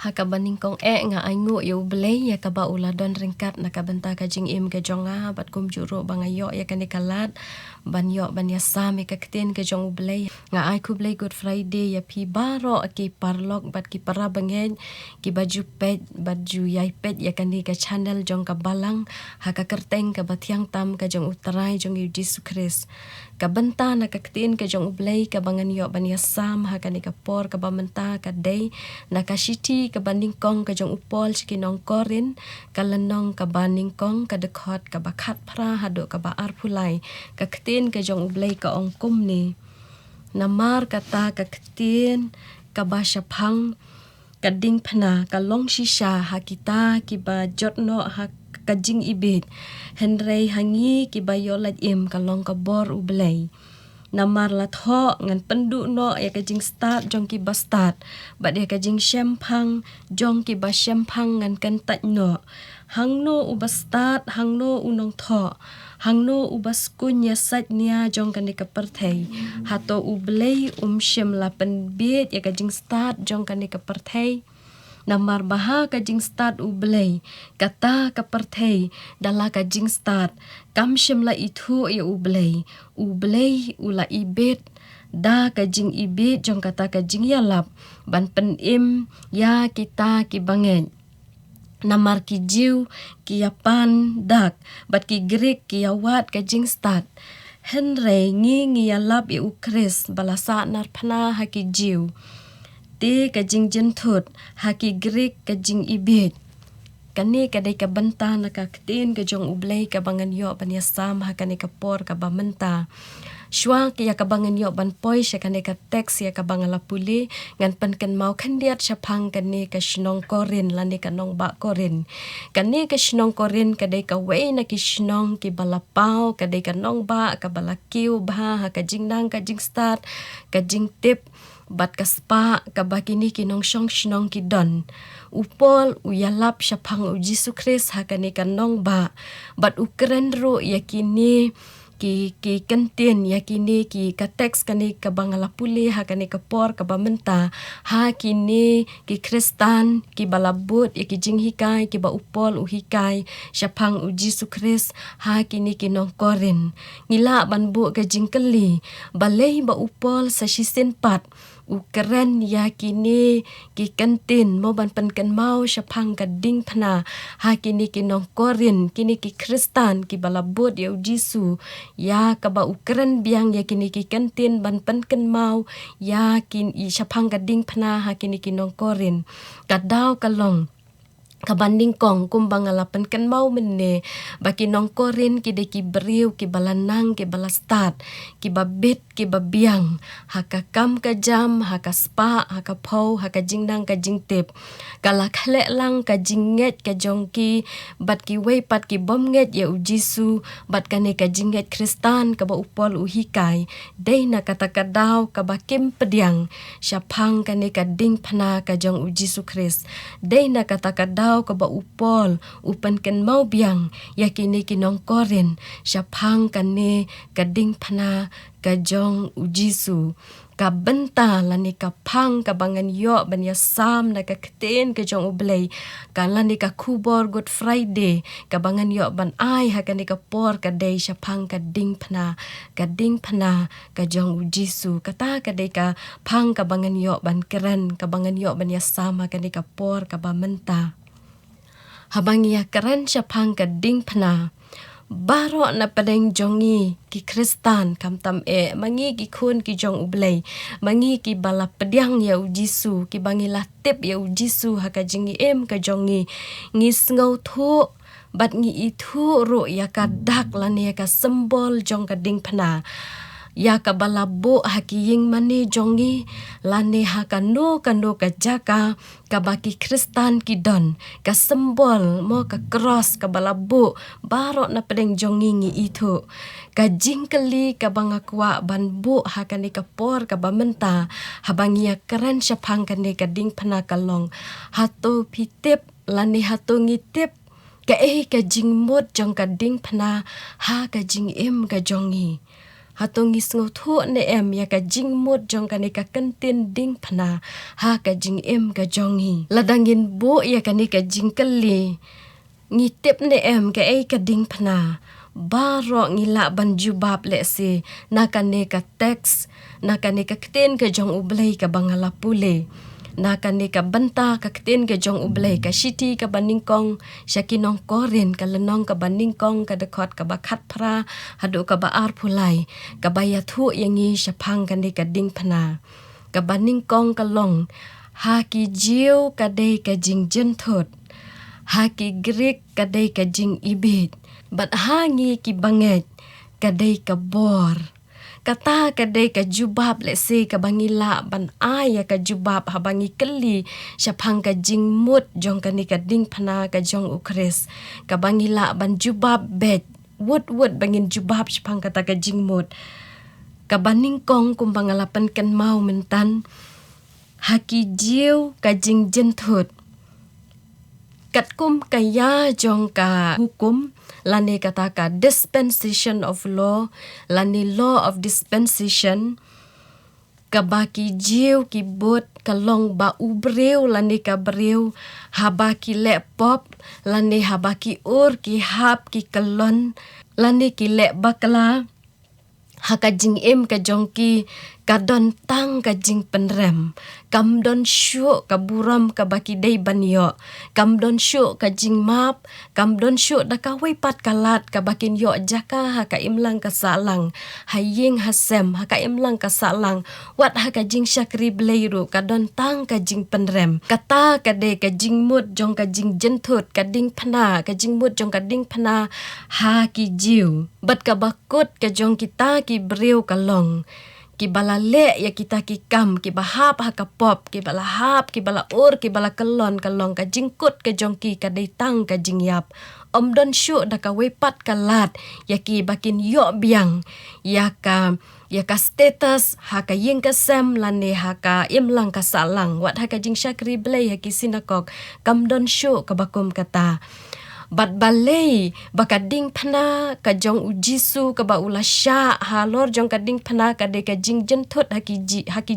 Hakabaning kong nga aingo yo blay ya kaba uladon ringkat nakabenta ka jing im ka jonga bat kum juro bangayo ya kanikalat banyo banya sami ka ktin ka jong blay nga ai ku blay Good Friday ya pi baro ki parlok bat ki para bangen ki baju pet baju yai pet ya kani ka channel jong ka balang haka kerteng ka batyang tam ka jong utarai jong Yesus Kris ka benta na ka ktin ka jong blay ka banganyo banya sam haka ni ka por ka bamenta ka day na ka shiti ka baningkong ka jong upol sikinong korin kalanong ka baningkong ka dekot ka bakat pra hado ka baar pulai ka ktin ka jong ublay ka ongkum ni namar kata ka ktin ka basyapang ka ding pana ka long shisha hakita ki ba jotno ha ka jing ibit henrei hangi ki ba yolat im ka long ka bor ublay namar lat ho ngan pendu no ya ka jing start jong ki ba start bat ya ka jing shempang jong ki ba shempang ngan kan tat no hang no uba start hang no unong tho hang no uba skunya sat nia jong kan ka perthei hato ublei shem la pen bit ya ka jing start jong kan ka perthei namar baha ka jing start ublay kata ka perthei dala ka jing start kam shem la itu ya ublay ula ibet da ka jing ibet jong kata ka jing yalap ban pen im ya kita ki bangen namar ki jiu ki yapan dak bat ki grik ki yawat ka jing start henrei ngi yalap ya ukris balasa nar phana ha ki jiu te ka jing jentut haki grik ka jing ibit kani ka dai ka benta na ka ktin ka jong ublay ka bangan yo ban yasam ha kani ka por ka bamenta shwa ki ya ka bangan yo ban poi sha kani ka text ya ka bangala puli ngan pen kan mau khandiat shapang kani ka shnong korin lani ka nong ba korin kani ka shnong korin ka dai ka wei na ki shnong ki balapau ka dai ka nong ba ka balakiu ba ha ka jing nang ka jing start ka jing tip bat ka spa ka bakini kinong shong shnong ki don upol uyalap syapang u Yesus Kris hakani kanong ba bat ukren ro yakini ki kentin yakini ki ka teks kani ka bangala puli hakani ka por ka bamenta hakini ki Kristan ki balabut ki jinghikai ki ba upol uhikai syapang u Yesus Kris hakini kinong korin ngila banbu ka jingkeli balei ba upol sa sisin pat ukeren yakini ki kentin mo ban pen kan mau syapang ka ding phana hakini kinong korin kini ki Kristan ki balabut ya Yesu ya ka ba ukeren biang yakini ki kentin ban pen kan mau yakin i syapang ka ding phana hakini kinong korin kadau kalong kabanding kong kumbang alapan kan mau menne baki nong korin ki de ki beriu ki balanang ki balastat ki babit ki babiang haka kam ka jam haka spa haka pau haka jingnang ka jingtip kala khle lang ka jinget ka jongki bat ki wei pat ki bomnget ya ujisu bat kane ka jinget Kristan ka ba upol uhikai dei na kata kadau ka bakim pediang syapang kane ka ding phana ka jong ujisu Kris dei na kata kadau ka ba upol upan kan mau biang yakini kinong korin syapang kane kading phana ka jong ujisu ka benta lani ka pang ka bangan yo ban yasam na ka kten ka jong ublay ka lani ka kubor Good Friday ka bangan yo ban ai ha kani ka por ka day syapang ka ding phana ka jong ujisu kata ka day ka pang ka bangan yo ban keren ka bangan yo ban yasam ha kani ka por ka bamenta habang ya keren syapang ka ding phana baro na padeng jongi ki Kristan kam tam mangi ki khun ki jong ublay mangi ki bala pediang ya ujisu ki bangi latip ya ujisu ha ka jingi ka jongi ngis ngau thu bat ngi itu ro ya ka dak lan ya ka sembol jong ka ding phana ya ka balabo hakiying mani jongi lane hakano kando ka jaka ka baki Kristan ki don ka sembol mo ka cross ka balabo baro na pedeng jongi ngi itu ka jingkeli ka bangakwa banbu hakani ka por ka bamenta habangia keren syapang kani ka ding phana kalong hato pitip lane hato ngitip ka ka jingmut jong ka ding phana ha ka jing ka jongi Hatong ngisngo thu ne em ya ka jing mut jong ka ni ka kentin ding phana ha ka jing em ka jongi ladangin bo ya ka ni ka jing kali ngi tip ne em ka ei ka ding phana baro ngila ban jubab le si na ka ne ka text na ka ne ka kten ka jong ublei ka bangala pule na ka ne ka banta ka kten ka jong ublei ka shiti ka baningkong syakinong korin ka lenong ka baningkong ka dekot ka bakat pra hadu ka baar pulai ka bayathu yangi syapang ka ne ka ding phana ka baningkong ka long ha ki jiu ka dei ka jing jenthot ha ki grik ka dei ka jing ibit bat hangi ki banget ka dei ka bor kata ka dei ka jubab le se ka bangila ban aya ka jubab ha bangi keli syapang ka jing mut jong ka ni ka ding phana ka jong ukres ka bangila ban jubab bet wut bangin jubab syapang kata ka jing mut ka baningkong kum bangalapan kan mau mentan haki jiu ka jing jenthut katkum kaya jong ka hukum lani kata ka dispensation of law lani law of dispensation ka baki jiu ki bot ka long ba ubreu lani ka breu habaki lepop lani habaki ur ki hap ki kalon lani ki le bakla haka jing em ka jongki ka don tang ka jing penrem kam don syu ka buram ka baki dei banyo kam don syu ka jing map kam don syu da ka wipat kalat ka bakin yo jaka haka imlang ka salang haying hasem haka imlang ka salang wat haka jing syakri bleiru ka don tang ka jing penrem kata ka de ka jing mut jong ka jing jenthut ka ding phana ka jing mut jong ka ding phana ha ki jiu bat ka bakut ka jong kita ki breu ka long ki bala le ya kita ki kam ki bahap ha ka pop ki bala hap ki bala ur ki bala kelon kalong ka jingkut ka jongki ka deitang ka jingyap om don syu da ka wepat ka lat ya ki bakin yo biang ya ka status ha ka ying ka sem lane ha ka imlang ka salang wat ha ka jing syakri blai ha ki sinakok kam don syu ka bakum kata bat balei bakading phana ka jong ujisu ka ba ulasha halor jong kading phana ka de ka jing jenthut haki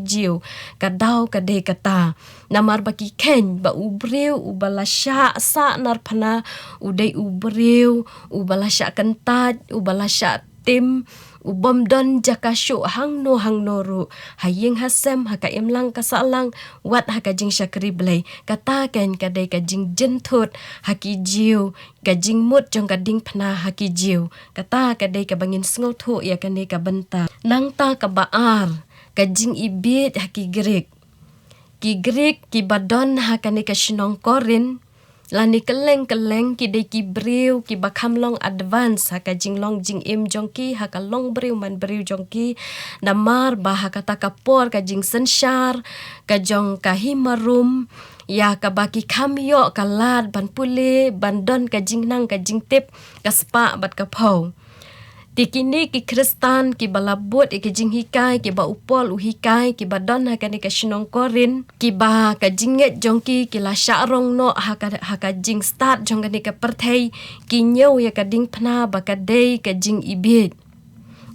jiu ka dau ka de kata namar baki ken ba ubreu ubalasha sa nar phana udai ubreu ubalasha kentat ubalasha tim ubom don jakashu hang no ru haying hasem haka imlang kasalang wat haka jing syakri blai kata ken kadai ka jing jenthut haki jiu ka jing mut jong ka ding phna haki jiu kata kadai ka bangin sngo thu ya kane ka benta nang ta ka baar ka jing ibit haki grek ki badon haka ne ka shinong korin lani keleng ki de ki breu ki bakam long advance haka jing long jing im jongki haka long breu man breu jongki namar bah haka takapor ka jing sensyar ka jong ka himarum ya ka baki kamyo ka lad ban pule bandon ka jing nang ka jing tip ka spa bat ka phau tikini ki kristan ki balabut ki jing hikai ki ba upol uhikai ki badon haka ni ka shinong korin ki ba ka jinget jongki ki la syarong no haka jing start jong ka ni ka perthei ki nyau ya ka ding phna ba ka dei ka jing ibit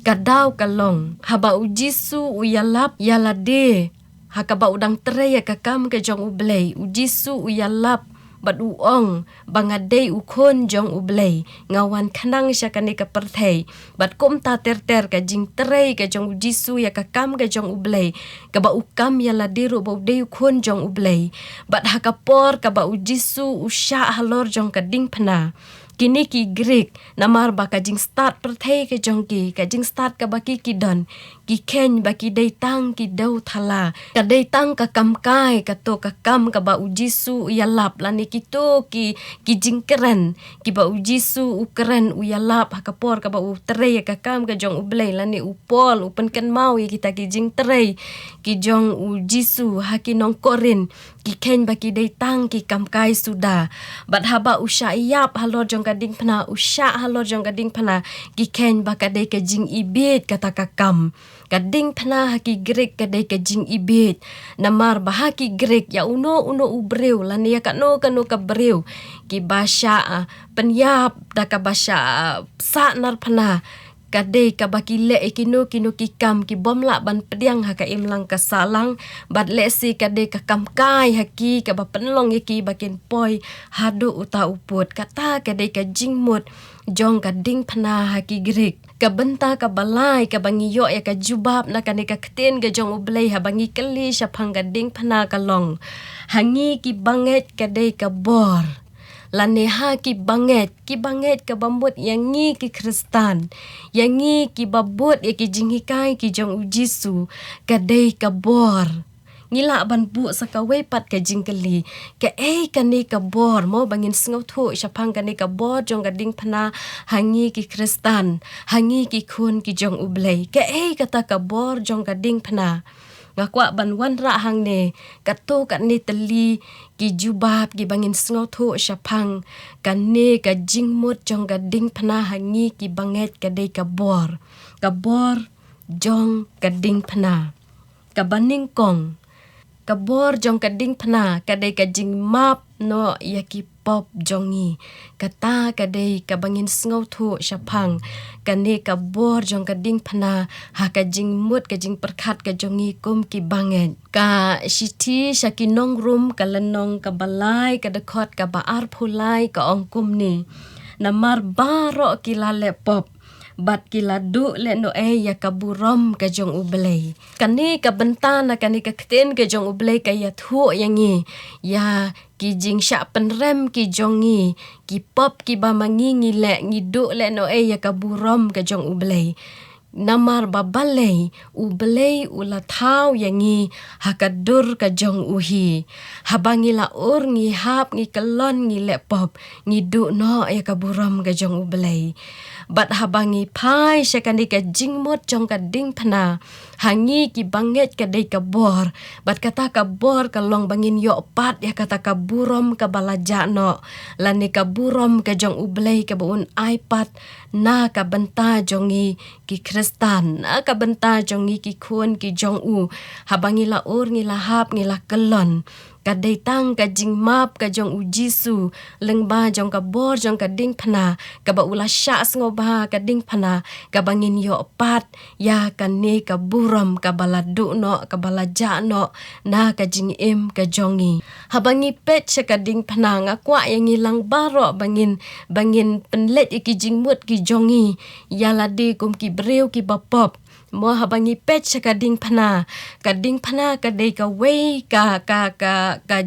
ka dau ka long haba ujisu uyalap yalade haka ba udang tere ya ka kam ka jong ublei ujisu uyalap bat uong bangadei ukon jong ublei ngawan kanang sya kani ka perthei bat kum ta ter ka jing terei ka jong ujisu ya ka kam ka jong ublei ka ba ukam ya la diru ba udei ukon jong ublei bat hakapor ka ba ujisu usya halor jong ka ding phna kini ki Greek namar ba ka jing start perthei ka jong ka jing start ka baki ki don ki ken baki dei tang ki dau thala ka dei tang ka kam kai ka to ka kam ka ba ujisu yalap lani ki to ki jing keren ki ba ujisu ukeren uyalap hakapor ka ba utrei ka kam ka jong ublei lani upol upen ken mau ya kita ki jing terei ki jong ujisu haki nong korin ki ken baki dei tang ki kam kai suda bat haba usya yap halor jong kading phna usya halor jong kading phna ki ken baka dei ka jing ibit kata ka kam kading phna haki Greek kadai ka jing ibit namar bahaki Greek ya uno ubreu lani ya kano ka breu ki basha penyap da ka basha sa nar phna kadai ka bakile ikinu kinu kikam ki bomla ban pediang haka imlang ka salang bat lesi kadai ka kamkai haki ka ba penlong yaki bakin poi hadu uta uput kata kadai ka jingmut jong ka ding phana haki grik ka benta ka balai ka bangi yo ya ka jubab na ka ni ka kten ga jong ublei ha bangi kali syapang ka ding phana ka long hangi ki banget kadai ka bor laneha ki banget ka bambut yang ngi ki Kristan yang ngi ki babut ya ki jinghikai ki jong ujisu kadai ka bor ngila ban bu sakawe pat ka jingkeli ka kani ka bor mo bangin sngau thu syapang kani ka bor jong gading phana hangi ki Kristan hangi ki khun ki jong ublei ka kata ka bor jong gading phana ngakwa ban wan ra hang ne katu kat ni teli ki jubab ki bangin sngau thu syapang kani ka jingmut jong gading phana hangi ki banget kadai ka bor jong gading phana ka baning kong kabor jong kading phana kadai ka jing map no yaki pop jongi kata kadai ka bangin sngau thu syapang kane kabor jong kading phana ha ka jing mut ka jing perkhat ka jongi kum ki banget ka shiti shakinong rum ka lenong ka balai ka dekhot ka baar phulai ka ongkum ni namar baro ki la lepop bat kila du le no ya kaburom ka jong ublei kani ka bentana kani ka kten ka jong ublei ka ya thu yangi ya ki jing sha penrem ki jongi ki pop ki ba mangi le ngi du le no ya kaburom ka jong ublei namar babalei ublei ula thau yangi hakadur ka jong uhi habangi la ur ngi hap ngi kelon ngi le pop ngi du no ya kaburom ka jong ublei bat habangi pai syakandi ka jingmut jong ka ding phana hangi ki banget ka dei ka bor bat kata ka bor ka long bangin yo pat ya kata ka burom ka balaja no lani ka burom ka jong ublei ka buun iPad na ka benta jongi ki Kristan na ka benta jongi ki khun ki jong u habangi la ur ngi la hap ngi la kelon kadai tang ka jing map ka jong ujisu lengba jong ka bor jong ka ding phana ka ba ula sha sngo ba ka ding phana ka bangin yo pat ya ka ne ka buram ka baladu no ka balaja no na ka jing im ka jongi habangi pet cha ka ding phana nga kwa yang ilang baro bangin penlet iki jing mut ki jongi ya la de kum ki breu ki bapop mo habangi pet ka ding phana ka dei ka wei ka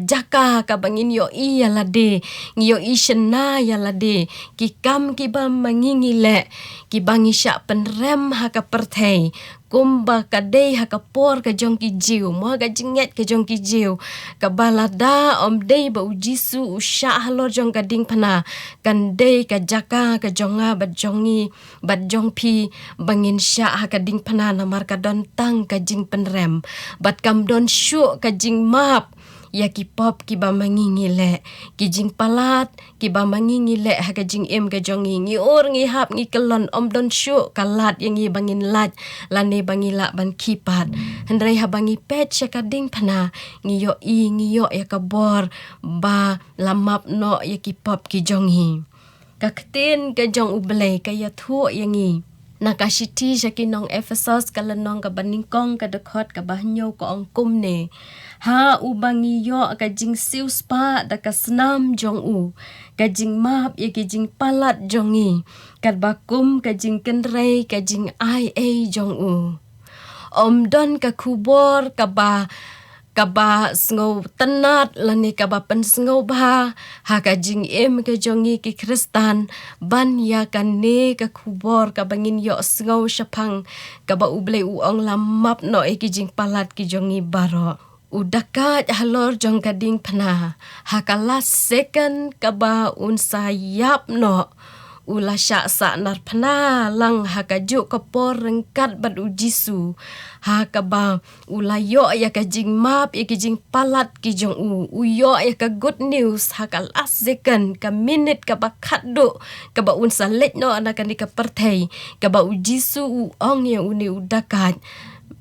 jaka ka bangin yo i yala de ngyo i shena yala de ki kam ki ba mangingi le ki bangi sya penrem ha ka perthei kumba ka dei ha ka por ka jong ki jiu mo ga jinget ka jong ki jiu ka balada om dei ba ujisu usha halor jong ka ding phana kan dei ka jaka ka jonga bat jongi bat jong pi bangin sya ha ka ding phana namar ka don tang ka jing penrem bat kam don syu ka jing map ya ki pop ki ba mangingi le ki jing palat ki ba mangingi le ha ka jing em ka jongi ngi or ngi hap ngi kelon om don syu kalat yang ngi bangin lat lane bangila ban kipat hendrai ha bangi pet sya ka ding phana ngi yo ya ka bor ba lamap no ya ki pop ki jongi ka kten ka jong ublei ka ya thu yangi nakashiti shakinong Ephesus kalanong ka baningkong ka dekhot ka bahnyo ko ongkum ne ha ubangi yo ka jing siu spa da ka snam jong u ka jing map ya ki jing palat jongi kat bakum ka jing kenrei ka jing ia jong u om don ka kubor ka ba sngo tenat lani ka ba pen sngo ba ha ka jing em ka jongi ki Kristan ban ya kan ne ka kubor ka bangin yo sngo syapang ka ba ublei u ong lamap no ki jing palat ki jongi baro udakat halor jong ka ding phana ha ka last second ka ba un sayap no ula sya sa nar phana lang ha ka ju ka por rengkat bat ujisu ha ka ba ula yo ya ka jing map ya ki jing palat ki jong u yo ya ka good news ha ka last second ka minute ka ba khat do ka ba un salet no ana ka ni ka perthei ka ba ujisu u ong ya uni udakat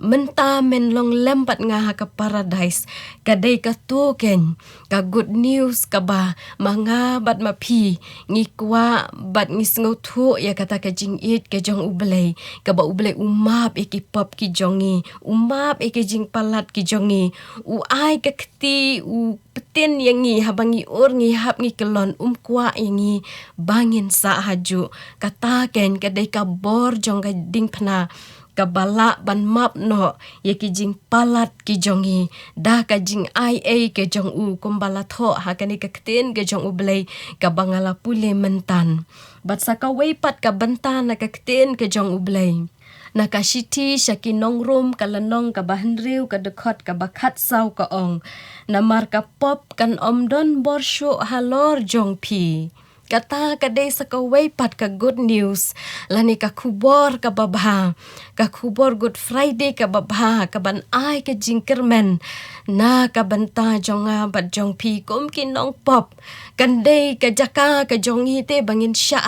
menta men long lempat nga ka paradise kadai ka token ka good news ka ba mga bat mapi ngi kwa bat ngi sngo thu ya kata ka jing it ke jong ublay ka ba ublay umap iki pop ki jongi umap iki jing palat ki jongi u ai ka kti u peten yangi habangi or ngi hap ngi kelon kwa yangi bangin sa haju kata ken kadai ka bor jong ka ding phna kabala ban map no ye ki jing palat ki jongi da ka jing ia ke jong u kumbala tho ha kani ka kten ke jong u blai ka bangala pule mentan bat sa ka weipat ka bantan na ka kten ke jong u blai na ka shiti shaki nong rum kalanong ka bahenriu ka dekot ka bakat sau ka ong na mar ka pop kan omdon borsho halor jong pi kata kadai sa kaway pat ka good news lani ka kubor ka babha ka kubor Good Friday ka babha ka ban ai ka jingkermen na ka banta jonga bat jong pi kom kinong pop kandai ka jaka ka jongi te bangin sya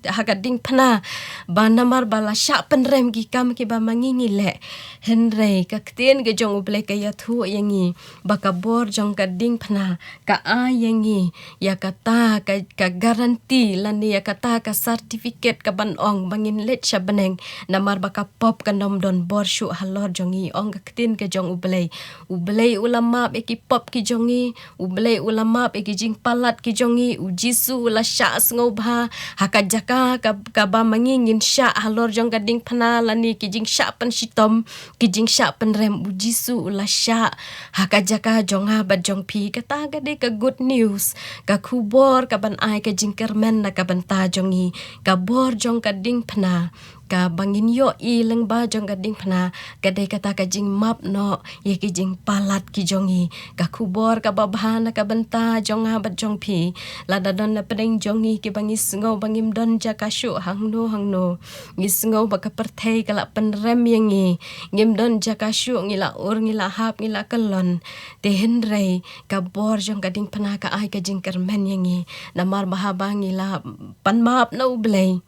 haka ding phna ba namar bala sya penrem gi kam ki ba mangingi le henre ka ktien ka jong uble ka yathu yangi ba ka bor jong ka ding phna ka a yangi ya kata ka garanti lani ya kata ka certificate ka ban ong bangin let sya beneng namar ba ka pop ka nom don bor syu halor jongi ong ka ktien ka jong uble ulama eki pop ki jongi ublei ulama eki jing palat ki jongi ujisu la sya ngobha haka jaka ka ba mangingin sya halor jong gading phana lani ki jing sya pan sitom ki jing sya pan rem ujisu la sya haka jaka jonga ba jong pi kata gade ka good news ka khubor ka ban ai ka jing kermen na ka banta jongi ka bor jong ka ding phana ka bangin yo i leng ba jong gading phna kadai kata ka jing map no ye ki jing palat ki jongi ka khubor ka babhana ka banta jonga bat jong pi la da don na pedeng jongi ki bangi sngo bangim don ja ka shu hangno ngi sngo ba ka perthei kala penrem yangi ngim don ja ka shu ngila ur ngila hap ngila kelon te henrei ka bor jong gading phna ka ai ka jing kermen yangi namar bahaba ngila pan map no blei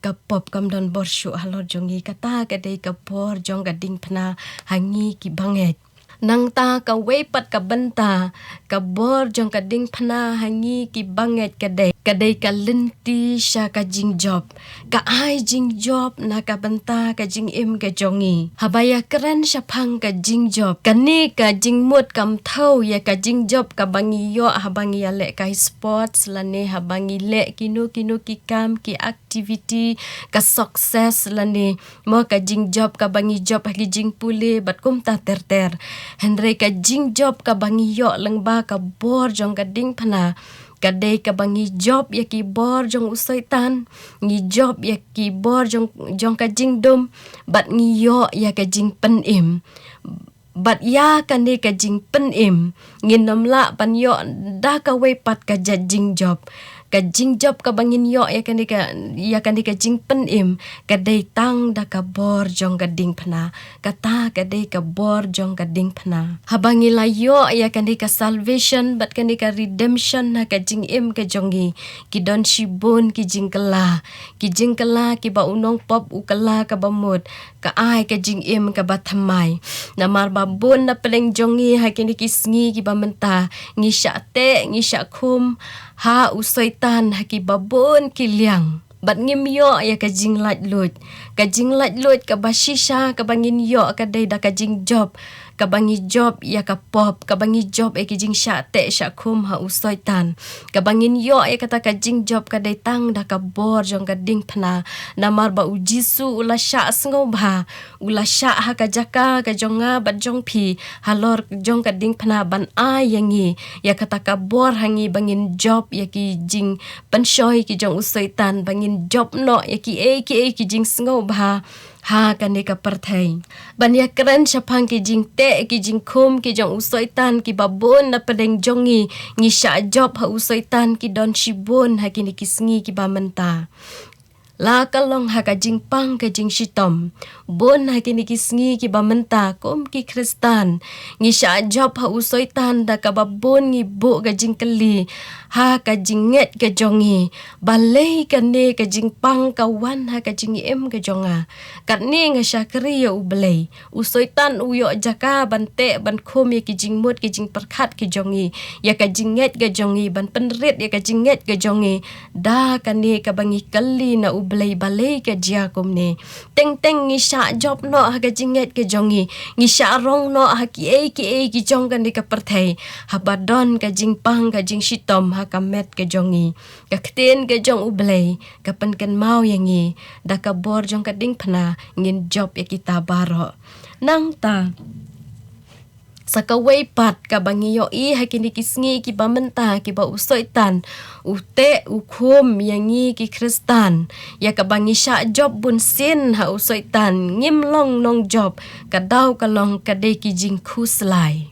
kapop kam don borshu halor jongi kata kadai kapor jong gading phna hangi ki banget nang ta ka weipat ka banta ka bor jong kading phna hangi ki banget kadai ka lenti sha ka jing job ka ai jing job na ka banta ka jing im ka jongi habaya keren sha phang ka jing job kani ka jing mut kam thau ya ka jing job ka bangi yo habangi ya le ka sports lane habangi le kinu ki kam ki activity ka success lane mo ka jing job ka bangi job ha ki jing pule bat kum ta ter henry ka jing job ka bangi yo lengba ka bor jong ka ding phana kadai ka bangi job ya ki bor jong usaitan ngi job ya ki bor jong ka jing dum bat ngi yo ya ka jing pen im bat ya kane ka jing pen im ngin namla pan yo da ka we pat ka jing job ka jing job ka bangin yo ya kane ka jing pen im kadai tang da ka bor jong ka ding phna kata kadai ka bor jong ka ding phna habangi la yo ya kane ka salvation bat kane ka redemption na ka jing im ka jongi ki don shibon ki jing kala ki ba unong pop ukala ka bamut ka ai ka jing im ka bathamai namar babun na peleng jongi ha kane ki sngi ki ba menta ngi sha te ngi sha khum ha usaitan haki babon kiliang bat ngim yo ya ka jing lat lut ka bashisha ka bangin yo ka dai da ka jing job ka bangi job ya ka pop ka bangi job e ki jing sha te sha khum ha usaitan ka bangin yo ya kata ka jing job ka dai tang da ka bor jong ka ding phna namar ba ujisu ula sha sngo bha ula sha ha ka jaka ka jonga bat jong phi halor jong ka ding phna ban a yangi ya kata ka bor hangi bangin job ya ki jing panshoi ki jong usaitan bangin job no ya ki jing sngo bha ha kane ka perthai banya keren syapang ki jing te ki jing khum ki jong usaitan ki babon na pedeng jongi ngi sha job ha usaitan ki don shibon ha kini ki sngi ki ba menta La kalong haka jing pang ka jing shitom. Bon haki ni kisngi ki bamenta kom ki kristan. Ngi sya job ha usoy tan da ka babon ngi bo ka jing keli. Ha ka jing nget ka jongi. Balay ka ne ka jing pang ka wan ha ka jing em ka jonga. Kat ni nga sya kri ya ublay. Usoy tan uyo jaka bante ban kom ya ki jing mut ki jing perkat ki jongi. Ya ka jing nget ka jongi ban penrit ya ka jing nget ka jongi. Da ka ne ka bangi keli na ublay balay ka jiakom ni. Teng ngi sya job no ha ka jinget ke jongi. Ngi sya rong no ha ki ki jong kan di ka perthai. Ha badon ka jing pang ka jing shitom ha ka met ke jongi. Ka kten ke jong ublay. Ka penken mau yangi. Da ka bor jong ka ding pana ngin job ya kita baro. Nang ta. Sa kaway pat ka bangiyo hakini kisngi ki bamenta ki ba usoy tan ute ukum yangi ki kristan ya ka bangi sya job bun sin ha usoy tan ngim long nong job ka daw ka long ka de ki jing khuslai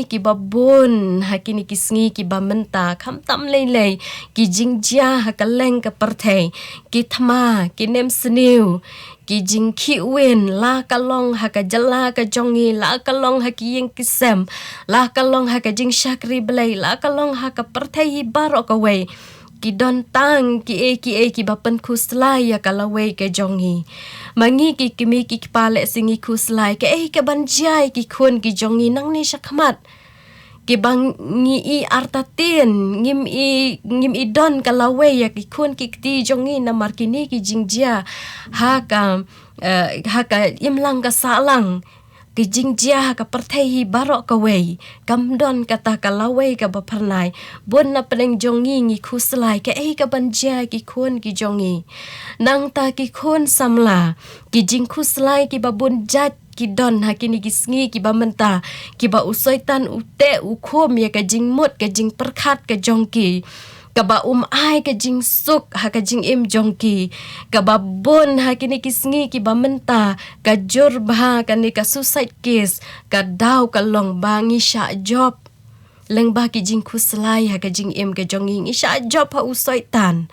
ki babun hakini kisngi ki bamenta kham tam lei ki jing jia ha ka leng ka perthai ki thma ki nem sniu ki jing ki wen la kalong ha ka jala ka jongi la kalong ha ki yeng kisem la kalong ha ka jing shakri blai la kalong ha ka perthai baro ka wei ki don tang ki ki bapen khuslai ya kalawei ke jongi mangi ki kimi ki pale singi khuslai ke ka banjai ki khun ki jongi nang ni shakmat ki bang ngi artatin ngim i don kalawe ya ki kun ki ti jongi na markini ki jingjia ha ka imlang ka salang ki jingjia ha ka perthai barok ka wei kam don kata kalawe ka bapernai bon na peneng jongi ngi khuslai ke ka banjia ki kun ki jongi nang ta ki kun samla ki jing khuslai ki babun jat ki don hakini kisngi ki bamenta ki ba usoy tan ute ukhom ya ka jing mut ka jing perkhat ka jongki ka ba ai ka jing suk ha ka jing im jongki ka ba bon hakini kisngi ki bamenta ka jur ba ka ni ka suicide case ka daw ka long bangi sya job leng ba ki jing khuslai ha ka jing im ka jongi ngi sya job ha usoy tan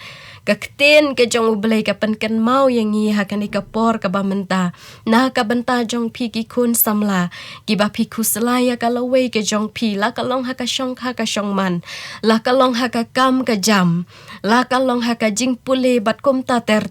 ka kten ke jong ublay ka penken mau yang ngi ha kan ka por ka bamenta na ka benta jong pi ki kun samla ki ba pi khuslai ya ka lawei ke jong pi la ka long ha ka shong man la ka long ha ka kam ka jam la ka long ha ka jing pule bat kom ta ter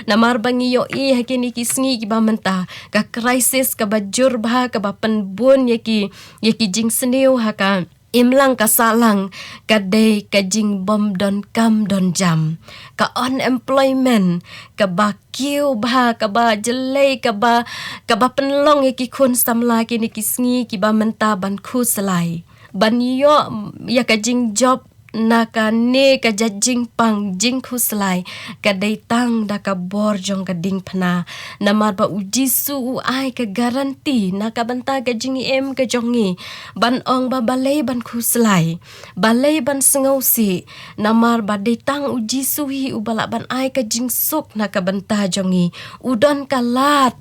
na mar bangi yo ha kini kisngi ki bamenta ka crisis ka bajur ba ka ba penbun ya ki jing seniu ha ka imlang kasalang kadai kajing bom don kam don jam ka unemployment ka ba kiu ba ka ba jelai ka ba penlong ki kun samla ki ni kisngi ki ba menta ban khuslai ban yo ya kajing job na ka ne ka jajing pang jing khuslai ka dai tang da ka bor jong ka ding phna na mar ba uji su ai ka garanti na ka banta ka jing em ka jongi ban ong ba balai ban khuslai balai ban sengau si na mar ba dai tang uji su hi ubala ban ai ka jing suk na ka banta jongi udon kalat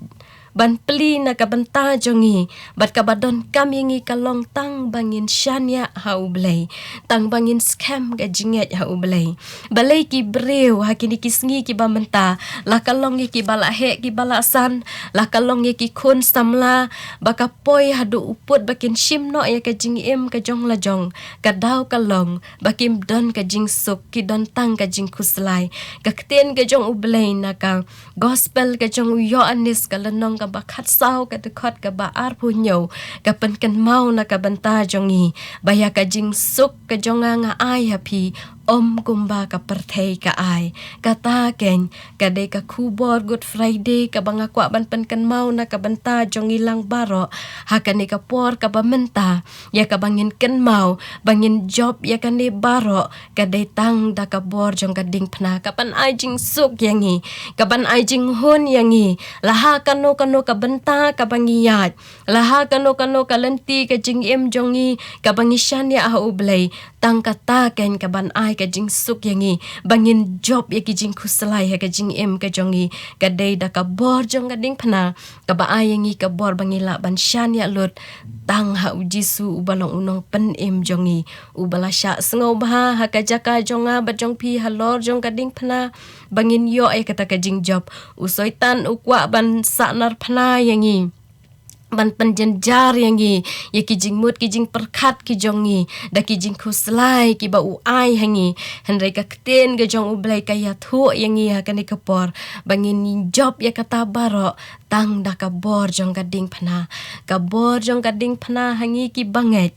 ban pli na ka banta jongi bat ka badon kam yangi ka long tang bangin syanya ha ublay tang bangin scam ka jinget ha ublay balay ki brew ha kini kisngi ki bamenta la ka long ki bala he ki bala san la ka long ki kun samla baka poi hadu uput bakin shim no ya ka jing em ka jong la jong ka daw ka long bakim don ka jing suk ki don tang ka jing khuslai ka kten ka jong ublay na ka gospel ka jong yo anis ka lanong ka ba khat sao ka dekot ka ba ar punyo ka penken mau na ka banta jongi baya ka jing suk ka jonga nga ai happy om kumba ka perthei ka ai kata ken ka de ka kubor good friday ka banga kwa ban penken mau na ka banta jongi lang baro ha ka ni ka por ka bamenta ya ka bangin ken mau bangin job ya ka ni baro ka de tang da ka bor jong ka ding phna ka pan ai jing suk yangi ka ban ai jing hun yangi laha kano ka benta ka bangiyat laha kano ka lenti ka jing em jongi ka bangishan ya ha ublay tang kata ken ka ban ai ka jing suk yangi bangin job ya ki jing khuslai ha ka jing em ka jongi ka dei da ka bor jong ka ding phana ka ba ayangi ka bor bangila ban shan ya lut tang ha ujisu ubalong unong pen em jongi ubala sha sngo ba ha ka jaka jonga ba jong pi halor jong ka ding phana bangin yo ai kata ka jing job usoitan ukwa ban sanar phana yangi ban penjenjar yangi ya ki jing mut ki jing perkhat ki jongi da ki jing khuslai ki ba u ai hangi henry ka kten ga jong u blai ka ya thu yangi ha kan ka por bangin job ya kata baro tang da ka bor jong ka ding phana ka bor jong ka ding phana hangi ki banget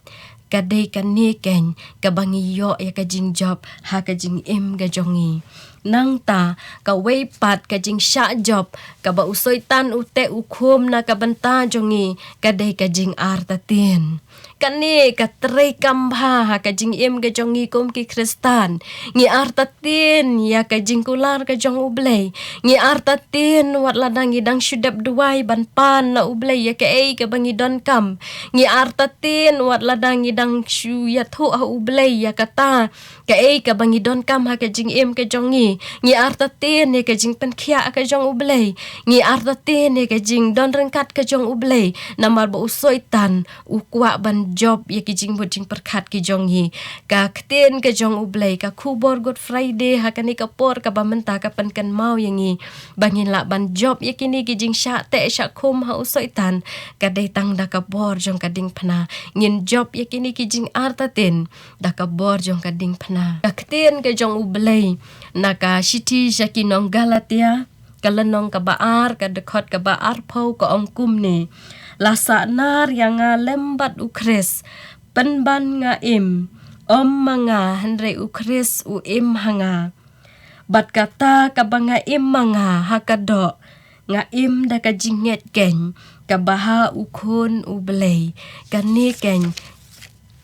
ka dei ka ne ken ka bangi yo ya ka jing job ha ka jing em ga jongi nang ta ka wei pat ka jing sha job ka ba usoi tan ute ukhum na ka banta jongi ka dei ka jing ar ta tin kani ka trei kambha ha ka jing em ga jongi kom ki kristan ngi ar ta tin ya ka jing kular ka jong ublei ngi ar ta tin wat ladang idang syudap duai ban pan na ublei ya ka ei ka bangi don kam ngi ar ta tin wat ladang idang syu ya thu ha ublei ya kata ka ei ka bangi don kam ha ka jing em ka jongi ngi arta tin ne ka jing pen khia ka jong ublei ngi arta tin ne ka jing don rengkat ka jong ublei namar bo usoi tan ukwa ban job ye ki jing bo jing perkhat ki jongi ka kten ka jong ublei ka khubor good friday ha ka ni ka por ka ba menta ka pen kan mau yangi bangin la ban job ye kini ki jing sha te sha khum ha usoi tan ka dei tang da ka bor jong ka ding phana ngin job ye kini ki jing arta tin da ka bor jong ka ding phana ka kten ka jong ublei naka shiti shaki nong Galatia kalenong ka baar ka dekot ka baar pau ka ongkum ni lasa nar yang lembat ukris penban nga im manga henry ukris u im hanga bat kata ka banga im manga hakado nga im da ka jinget ken ka baha ukun ublei kani ken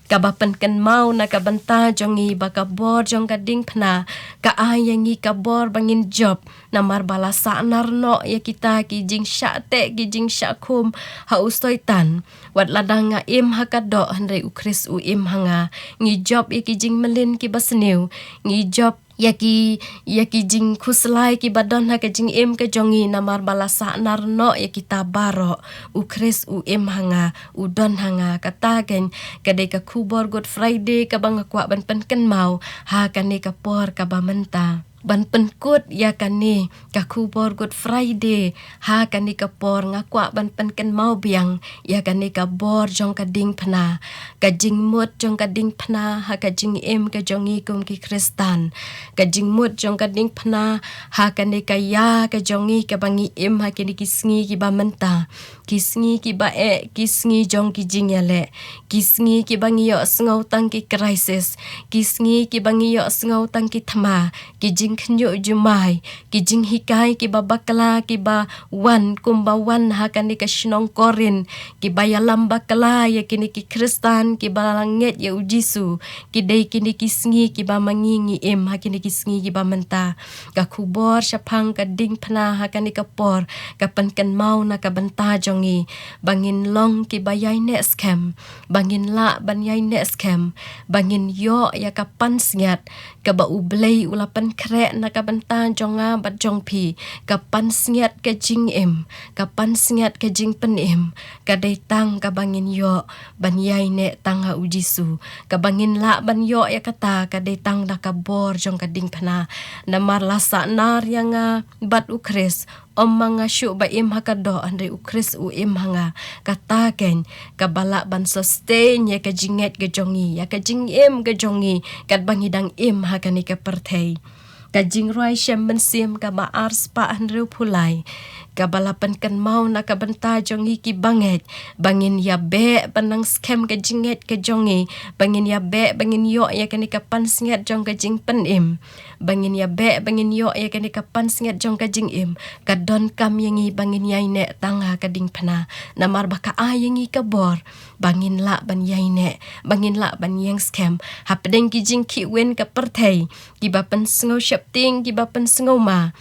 kabapan kan mau na kabanta jongi baka bor jong ka ding phna ka ayangi ka bor bangin job namar bala sa narno ya kita ki jing sha te ki jing sha khum ha ustoi tan wat ladang nga im ha ka do henry ukris u im hanga ngi job ya ki jing melin ki basnew ngi job yaki jing khuslai ki badon ha ka jing em ka jongi namar balasa narno ya kita baro ukris u em hanga u don hanga kata ken kade ka khubor good friday ka bang kwa ban pen ken mau ha kan ni ka por ka ba menta ban penkut ya kani ka khubor good friday ha kani ka por ngakwa ban pen ken mau biang ya kani ka bor jong ka ding phna ka jing mut jong ka ding phna ha ka jing em ka jongi kum ki kristan ka jing mut jong ka ding phna ha kani ka ya ka jongi ka bangi em ha kini kisngi ki ba menta kisngi ki ba kisngi jong ki jing ya le kisngi ki bangi yo sngo tang ki crisis kisngi ki bangi yo sngo tang ki thama ki jing khnyo jumai ki jing hikai ki babakala ki ba wan kumba wan ha kan ni ka shnong korin ki bayalam bakala ya kini ki kristan ki balanget ya ujisu ki dei kini ki sngi ki ba mangingi em ha kini ki sngi ki ba menta ka khubor shaphang ka ding phna ha kan ni ka por ka pan kan mau na ka banta jongi bangin long ki bayai ne scam bangin la ban yai ne scam bangin yo ya ka pan sngat ka ba ublei ulapan kre na ka banta jonga bat jong pi ka pan sngat ka jing em ka pan sngat ka jing pen em ka dei tang ka bangin yo ban yai ne tang ha ujisu ka bangin la ban yo ya kata ka dei tang da ka bor jong ka ding phana namar lasa nar yang bat ukris manga syu ba im hakado andre ukris u im hanga kata ken ka bala ban sustain ya ka jinget ka jongi ya ka jing em ka jongi kat bangidang im hakani ka perthei ka jing roi shem ben sim ka ma ars pa andreu phulai ka balapan kan mau na ka banta jongi ki banget bangin ya be panang scam ka jinget ka jongi bangin ya be bangin yo ya kani ka pan singet jong ka jing pen im bangin ya be bangin yo ya kani ka pan singet jong ka jing im ka don kam yangi bangin yai ne tanga ka ding phana namar baka ayangi ka bor bangin la ban yai ne bangin la ban yang scam hapdeng ki jing ki wen ka perthei ki ba pan sngo shapting ki ba pan sngo ma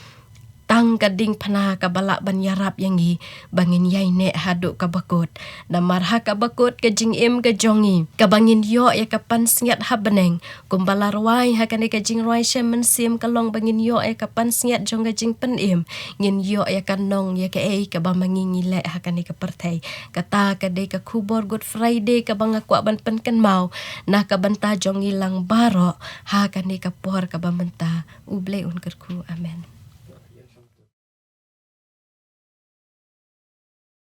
tang kading pana kabala ban yarap yangi bangin yai ne haduk kabakut damar ha kabakut ke jing im ke jongi kabangin yo ya kapan singat habeneng kumbala ruai ha kani ke jing ruai shem mensim kalong bangin yo ya kapan singat jong ke jing pen im ngin yo ya kanong ya ke ke bamangi ngile ha kani ke pertai kata ke de ke kubor good friday ke bang aku ban pen kan mau nah ka banta jong ilang baro ha kani ke por ka bamenta uble un kerku amen.